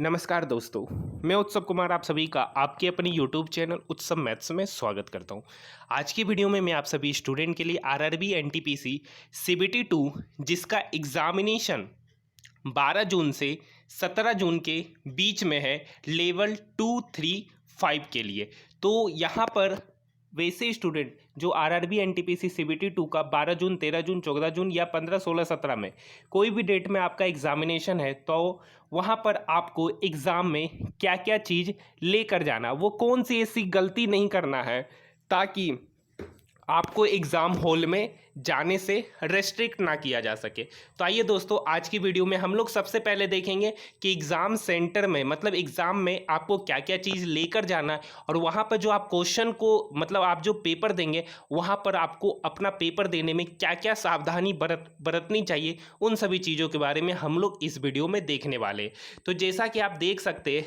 नमस्कार दोस्तों, मैं उत्सव कुमार आप सभी का आपके अपने YouTube चैनल उत्सव मैथ्स में स्वागत करता हूं। आज की वीडियो में मैं आप सभी स्टूडेंट के लिए आरआरबी एनटीपीसी सीबीटी 2 जिसका एग्जामिनेशन 12 जून से 17 जून के बीच में है, लेवल 2, 3, 5 के लिए। तो यहाँ पर वैसे स्टूडेंट जो आरआरबी एनटीपीसी सीबीटी 2 का 12 जून, 13 जून, 14 जून या 15, 16, 17 में कोई भी डेट में आपका एग्जामिनेशन है, तो वहाँ पर आपको एग्ज़ाम में क्या क्या चीज़ लेकर जाना, वो कौन सी ऐसी गलती नहीं करना है ताकि आपको एग्ज़ाम हॉल में जाने से रेस्ट्रिक्ट ना किया जा सके। तो आइए दोस्तों, आज की वीडियो में हम लोग सबसे पहले देखेंगे कि एग्ज़ाम सेंटर में मतलब एग्ज़ाम में आपको क्या क्या चीज़ लेकर जाना है और वहाँ पर जो आप क्वेश्चन को मतलब आप जो पेपर देंगे वहाँ पर आपको अपना पेपर देने में क्या क्या सावधानी बरतनी चाहिए, उन सभी चीज़ों के बारे में हम लोग इस वीडियो में देखने वाले हैं। तो जैसा कि आप देख सकते हैं,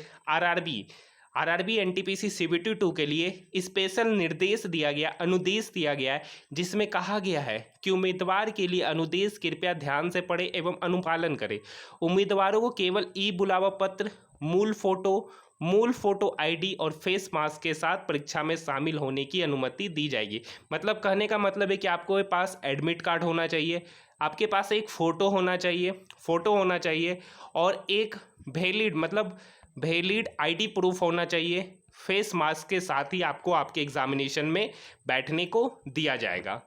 आरआरबी एनटीपीसी सीबीटी 2 के लिए स्पेशल निर्देश दिया गया, अनुदेश दिया गया है, जिसमें कहा गया है कि उम्मीदवार के लिए अनुदेश कृपया ध्यान से पढ़ें एवं अनुपालन करें। उम्मीदवारों को केवल ई बुलावा पत्र, मूल फोटो आईडी और फेस मास्क के साथ परीक्षा में शामिल होने की अनुमति दी जाएगी। मतलब कहने का मतलब है कि आपके पास एडमिट कार्ड होना चाहिए, आपके पास एक फ़ोटो होना चाहिए और एक वैलिड आईडी प्रूफ होना चाहिए। फेस मास्क के साथ ही आपको आपके एग्जामिनेशन में बैठने को दिया जाएगा।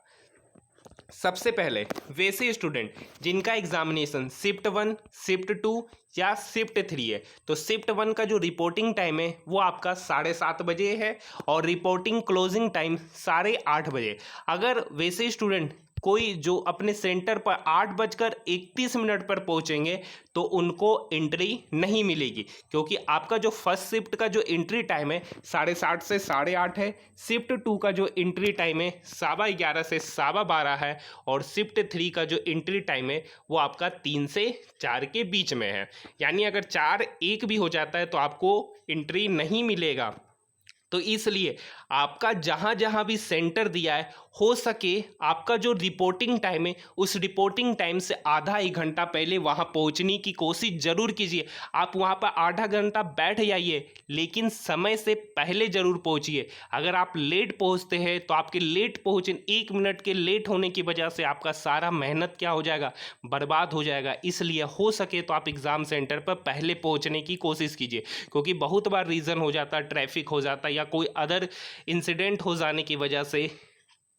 सबसे पहले वैसे स्टूडेंट जिनका एग्जामिनेशन शिफ्ट 1, शिफ्ट 2 या शिफ्ट 3 है, तो शिफ्ट 1 का जो रिपोर्टिंग टाइम है वो आपका 7:30 बजे है और रिपोर्टिंग क्लोजिंग टाइम 8:30 बजे। अगर वैसे स्टूडेंट कोई जो अपने सेंटर पर 8:31 पर पहुंचेंगे तो उनको एंट्री नहीं मिलेगी, क्योंकि आपका जो फर्स्ट शिफ्ट का जो एंट्री टाइम है 7:30 से 8:30 है, शिफ्ट 2 का जो एंट्री टाइम है 11:15 से 12:15 है और शिफ्ट 3 का जो एंट्री टाइम है वो आपका 3 से 4 के बीच में है। यानी अगर 4:01 भी हो जाता है तो आपको एंट्री नहीं मिलेगा। तो इसलिए आपका जहाँ जहाँ भी सेंटर दिया है, हो सके आपका जो रिपोर्टिंग टाइम है उस रिपोर्टिंग टाइम से आधा 1 घंटा पहले वहाँ पहुँचने की कोशिश ज़रूर कीजिए। आप वहाँ पर आधा घंटा बैठ जाइए, लेकिन समय से पहले ज़रूर पहुँचिए। अगर आप लेट पहुँचते हैं तो आपके लेट पहुँचने 1 मिनट के लेट होने की वजह से आपका सारा मेहनत क्या हो जाएगा, बर्बाद हो जाएगा। इसलिए हो सके तो आप एग्ज़ाम सेंटर पर पहले पहुँचने की कोशिश कीजिए, क्योंकि बहुत बार रीज़न हो जाता है, ट्रैफिक हो जाता है या कोई अदर इंसिडेंट हो जाने की वजह से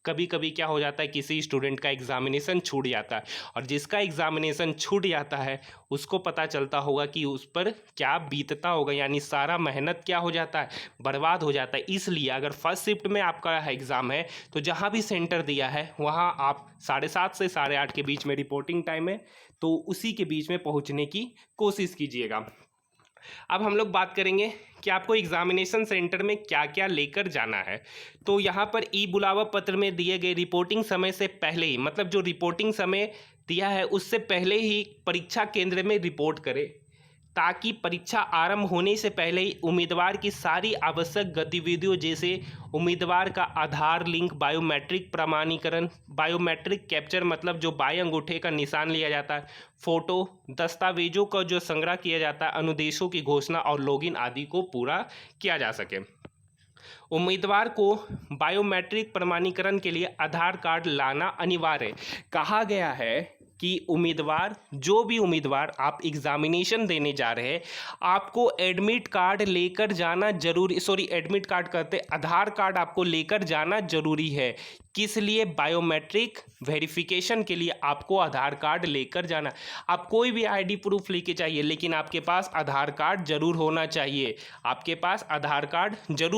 कभी कभी क्या हो जाता है, किसी स्टूडेंट का एग्जामिनेशन छूट जाता है और जिसका एग्जामिनेशन छूट जाता है उसको पता चलता होगा कि उस पर क्या बीतता होगा, यानी सारा मेहनत क्या हो जाता है, बर्बाद हो जाता है। इसलिए अगर फर्स्ट शिफ्ट में आपका एग्ज़ाम है तो जहाँ भी सेंटर दिया है वहाँ आप 7:30 से 8:30 के बीच में रिपोर्टिंग टाइम है, तो उसी के बीच में पहुँचने की कोशिश कीजिएगा। अब हम लोग बात करेंगे कि आपको एग्जामिनेशन सेंटर में क्या क्या लेकर जाना है। तो यहाँ पर ई बुलावा पत्र में दिए गए रिपोर्टिंग समय से पहले ही, मतलब जो रिपोर्टिंग समय दिया है उससे पहले ही परीक्षा केंद्र में रिपोर्ट करें, ताकि परीक्षा आरंभ होने से पहले ही उम्मीदवार की सारी आवश्यक गतिविधियों जैसे उम्मीदवार का आधार लिंक, बायोमेट्रिक प्रमाणीकरण, बायोमेट्रिक कैप्चर मतलब जो बाएं अंगूठे का निशान लिया जाता है, फोटो, दस्तावेजों का जो संग्रह किया जाता है, अनुदेशों की घोषणा और लॉगिन आदि को पूरा किया जा सके। उम्मीदवार को बायोमेट्रिक प्रमाणीकरण के लिए आधार कार्ड लाना अनिवार्य है। कहा गया है कि जो भी उम्मीदवार आप एग्जामिनेशन देने जा रहे हैं, आपको एडमिट कार्ड लेकर जाना जरूरी, एडमिट कार्ड कहते आधार कार्ड आपको लेकर जाना जरूरी है। किस लिए? बायोमेट्रिक वेरिफिकेशन के लिए आपको आधार कार्ड लेकर जाना। आप कोई भी आईडी प्रूफ लेके जाइए, लेकिन आपके पास आधार कार्ड जरूर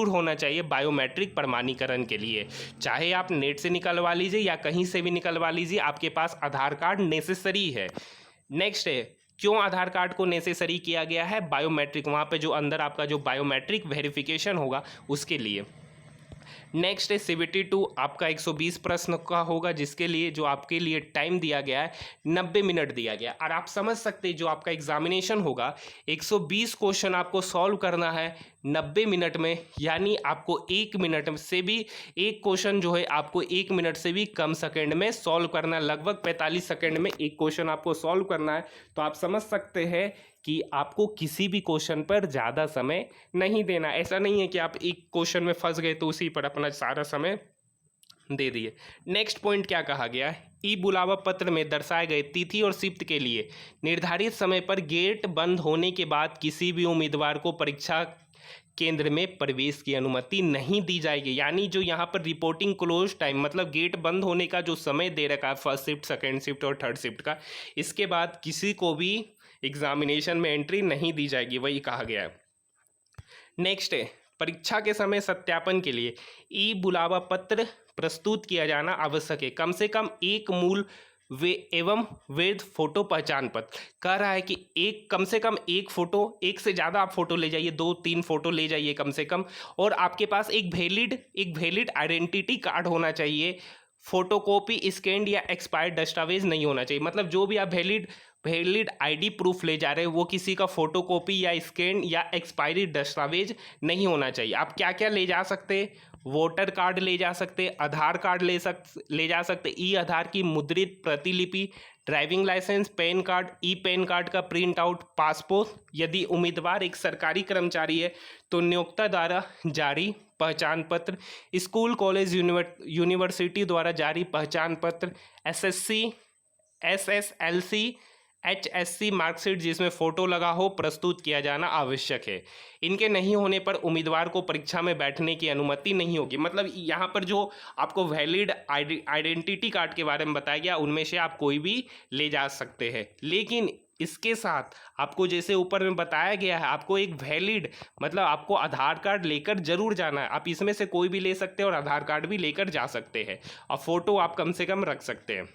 होना चाहिए, बायोमेट्रिक प्रमाणीकरण के लिए। चाहे आप नेट से निकलवा लीजिए या कहीं से भी निकलवा लीजिए, आपके पास आधार कार्ड नेसेसरी है। नेक्स्ट है, क्यों आधार कार्ड को नेसेसरी किया गया है? बायोमेट्रिक, वहाँ पे जो अंदर आपका जो बायोमेट्रिक वेरिफिकेशन होगा उसके लिए। नेक्स्ट है सीबीटी 2, आपका 120 प्रश्न का होगा, जिसके लिए जो आपके लिए टाइम दिया गया है 90 मिनट दिया गया। और आप समझ सकते हैं जो आपका एग्जामिनेशन होगा 120 क्वेश्चन आपको सॉल्व करना है 90 मिनट में, यानी आपको 1 मिनट से भी एक क्वेश्चन जो है आपको 1 मिनट से भी कम सेकेंड में सॉल्व करना है। लगभग 45 सेकेंड में एक क्वेश्चन आपको सॉल्व करना है। तो आप समझ सकते हैं कि आपको किसी भी क्वेश्चन पर ज़्यादा समय नहीं देना। ऐसा नहीं है कि आप एक क्वेश्चन में फंस गए तो उसी पर अपना सारा समय दे दिए। नेक्स्ट पॉइंट क्या कहा गया है, ई बुलावा पत्र में दर्शाए गए तिथि और शिफ्ट के लिए निर्धारित समय पर गेट बंद होने के बाद किसी भी उम्मीदवार को परीक्षा केंद्र में प्रवेश की अनुमति नहीं दी जाएगी। यानी जो यहाँ पर रिपोर्टिंग क्लोज टाइम मतलब गेट बंद होने का जो समय दे रखा है फर्स्ट शिफ्ट, सेकेंड शिफ्ट और थर्ड शिफ्ट का, इसके बाद किसी को भी एग्जामिनेशन में एंट्री नहीं दी जाएगी, वही कहा गया है। नेक्स्ट है, परीक्षा के समय सत्यापन के लिए ई बुलावा पत्र प्रस्तुत किया जाना आवश्यक है। कम से कम एक मूल वे एवं वैध फोटो पहचान पत्र। कह रहा है कि कम से कम एक फोटो, एक से ज़्यादा आप फोटो ले जाइए, 2-3 फोटो ले जाइए कम से कम, और आपके पास एक वैलिड आइडेंटिटी कार्ड होना चाहिए। फोटोकॉपी, स्कैन या एक्सपायर्ड दस्तावेज नहीं होना चाहिए। मतलब जो भी आप वैलिड आईडी प्रूफ ले जा रहे हैं वो किसी का फोटोकॉपी या स्कैन या एक्सपायरी दस्तावेज नहीं होना चाहिए। आप क्या क्या ले जा सकते हैं, वोटर कार्ड ले जा सकते, आधार कार्ड ले जा सकते, ई आधार की मुद्रित प्रतिलिपि, driving licence, pan card, e PAN card का प्रिंट आउट, पासपोर्ट। यदि उम्मीदवार एक सरकारी कर्मचारी है तो नियोक्ता द्वारा जारी पहचान पत्र, स्कूल कॉलेज यूनिवर्सिटी द्वारा जारी पहचान पत्र, एसएससी, एसएसएलसी, HSC मार्कशीट जिसमें फ़ोटो लगा हो प्रस्तुत किया जाना आवश्यक है। इनके नहीं होने पर उम्मीदवार को परीक्षा में बैठने की अनुमति नहीं होगी। मतलब यहाँ पर जो आपको वैलिड आइडेंटिटी कार्ड के बारे में बताया गया उनमें से आप कोई भी ले जा सकते हैं, लेकिन इसके साथ आपको जैसे ऊपर में बताया गया है आपको एक वैलिड मतलब आपको आधार कार्ड लेकर जरूर जाना है। आप इसमें से कोई भी ले सकते हैं और आधार कार्ड भी लेकर जा सकते हैं और फ़ोटो आप कम से कम रख सकते हैं।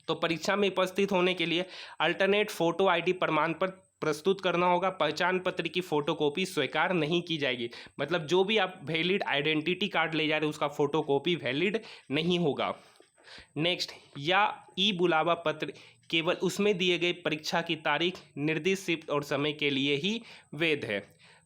तो परीक्षा में उपस्थित होने के लिए अल्टरनेट फोटो आईडी प्रमाण पत्र प्रस्तुत करना होगा। पहचान पत्र की फोटोकॉपी स्वीकार नहीं की जाएगी। मतलब जो भी आप वैलिड आइडेंटिटी कार्ड ले जा रहे हैं उसका फोटोकॉपी वैलिड नहीं होगा। नेक्स्ट, या ई बुलावा पत्र केवल उसमें दिए गए परीक्षा की तारीख, निर्दिष्ट शिफ्ट और समय के लिए ही वैध है।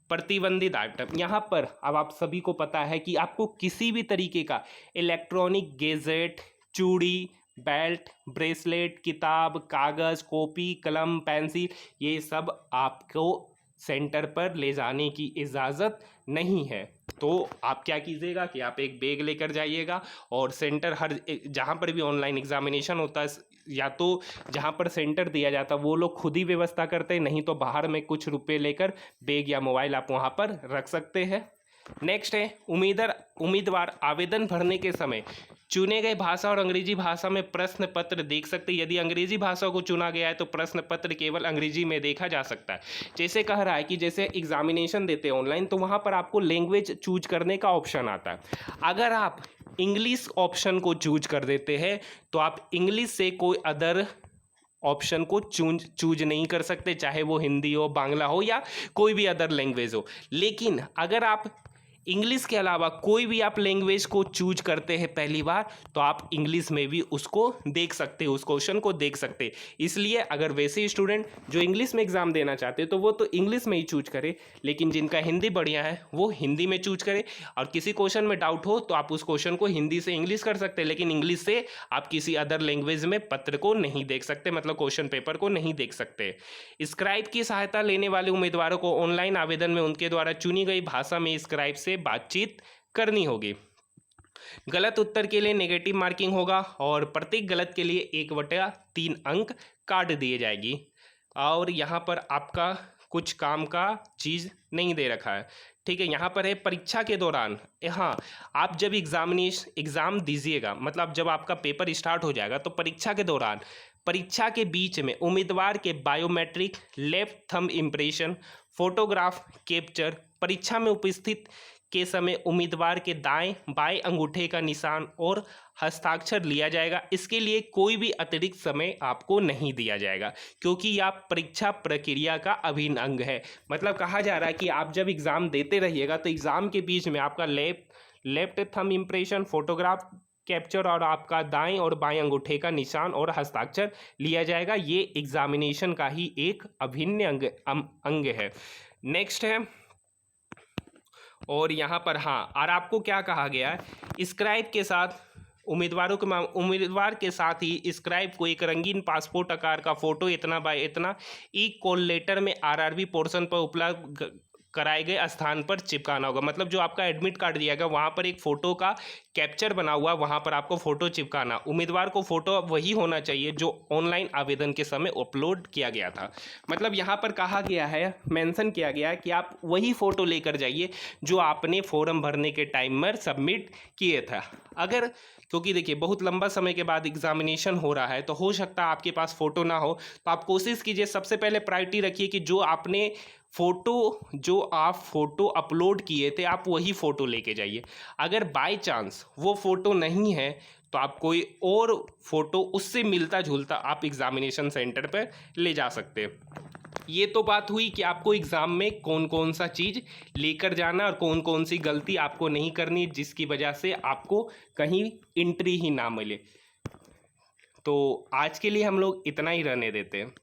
प्रतिबंधित आइटम, यहाँ पर अब आप सभी को पता है कि आपको किसी भी तरीके का इलेक्ट्रॉनिक गैजेट, चूड़ी, बेल्ट, ब्रेसलेट, किताब, कागज़, कॉपी, कलम, पेंसिल, ये सब आपको सेंटर पर ले जाने की इजाज़त नहीं है। तो आप क्या कीजिएगा कि आप एक बैग लेकर जाइएगा और सेंटर जहाँ पर भी ऑनलाइन एग्जामिनेशन होता है या तो जहाँ पर सेंटर दिया जाता है वो लोग खुद ही व्यवस्था करते हैं, नहीं तो बाहर में कुछ रुपए लेकर बैग या मोबाइल आप वहाँ पर रख सकते हैं। नेक्स्ट है, उम्मीदवार आवेदन भरने के समय चुने गए भाषा और अंग्रेजी भाषा में प्रश्न पत्र देख सकते हैं। यदि अंग्रेजी भाषा को चुना गया है तो प्रश्न पत्र केवल अंग्रेजी में देखा जा सकता है। जैसे कह रहा है कि जैसे एग्जामिनेशन देते हैं ऑनलाइन तो वहाँ पर आपको लैंग्वेज चूज करने का ऑप्शन आता है। अगर आप इंग्लिश ऑप्शन को चूज कर देते हैं तो आप इंग्लिश से कोई अदर ऑप्शन को चूज नहीं कर सकते, चाहे वो हिंदी हो, बांग्ला हो या कोई भी अदर लैंग्वेज हो। लेकिन अगर आप इंग्लिश के अलावा कोई भी आप लैंग्वेज को चूज करते हैं पहली बार तो आप इंग्लिश में भी उसको देख सकते हैं, उस क्वेश्चन को देख सकते हैं। इसलिए अगर वैसे स्टूडेंट जो इंग्लिश में एग्जाम देना चाहते हैं तो वो तो इंग्लिश में ही चूज करें, लेकिन जिनका हिंदी बढ़िया है वो हिंदी में चूज करें। और किसी क्वेश्चन में डाउट हो तो आप उस क्वेश्चन को हिंदी से इंग्लिश कर सकते हैं, लेकिन इंग्लिश से आप किसी अदर लैंग्वेज में पत्र को नहीं देख सकते, मतलब क्वेश्चन पेपर को नहीं देख सकते। स्क्राइब की सहायता लेने वाले उम्मीदवारों को ऑनलाइन आवेदन में उनके द्वारा चुनी गई भाषा में स्क्राइब से बातचीत करनी होगी। गलत उत्तर के लिए नेगेटिव मार्किंग होगा और प्रत्येक गलत के लिए 1/3 अंक काट दिए जाएगी। और यहाँ पर आपका कुछ काम का चीज़ नहीं दे रखा है, ठीक है। यहाँ पर है परीक्षा के दौरान, हाँ आप जब एग्ज़ाम दीजिएगा मतलब जब आपका पेपर स्टार्ट हो जाएगा तो परीक्षा के दौरान परीक्षा के बीच में उम्मीदवार के biometric, left thumb impression, photograph capture, परीक्षा में उपस्थित के समय उम्मीदवार के दाएं बाएं अंगूठे का निशान और हस्ताक्षर लिया जाएगा। इसके लिए कोई भी अतिरिक्त समय आपको नहीं दिया जाएगा क्योंकि यह परीक्षा प्रक्रिया का अभिन्न अंग है। मतलब कहा जा रहा है कि आप जब एग्ज़ाम देते रहिएगा तो एग्ज़ाम के बीच में आपका left thumb impression, photograph capture और आपका दाएं और बाएं अंगूठे का निशान और हस्ताक्षर लिया जाएगा। ये एग्जामिनेशन का ही एक अभिन्न अंग है। नेक्स्ट है, और यहाँ पर हाँ, और आपको क्या कहा गया है, स्क्राइब के साथ उम्मीदवार के साथ ही स्क्राइब को एक रंगीन पासपोर्ट आकार का फोटो इतना बाय इतना ई कॉल लेटर में आरआरबी पोर्शन पर उपलब्ध कराए गए स्थान पर चिपकाना होगा। मतलब जो आपका एडमिट कार्ड दिया गया वहाँ पर एक फ़ोटो का कैप्चर बना हुआ, वहाँ पर आपको फ़ोटो चिपकाना। उम्मीदवार को फ़ोटो वही होना चाहिए जो ऑनलाइन आवेदन के समय अपलोड किया गया था। मतलब यहाँ पर कहा गया है, मेंशन किया गया है कि आप वही फ़ोटो लेकर जाइए जो आपने फॉर्म भरने के टाइम पर सबमिट किए था। अगर क्योंकि देखिए बहुत लंबा समय के बाद एग्जामिनेशन हो रहा है तो हो सकता है आपके पास फ़ोटो ना हो, तो आप कोशिश कीजिए, सबसे पहले प्रायोरिटी रखिए कि जो आप फ़ोटो अपलोड किए थे आप वही फ़ोटो लेके जाइए। अगर बाय चांस वो फ़ोटो नहीं है तो आप कोई और फ़ोटो उससे मिलता जुलता आप एग्ज़ामिनेशन सेंटर पर ले जा सकते हैं। ये तो बात हुई कि आपको एग्ज़ाम में कौन कौन सा चीज़ लेकर जाना और कौन कौन सी गलती आपको नहीं करनी जिसकी वजह से आपको कहीं एंट्री ही ना मिले। तो आज के लिए हम लोग इतना ही रहने देते हैं।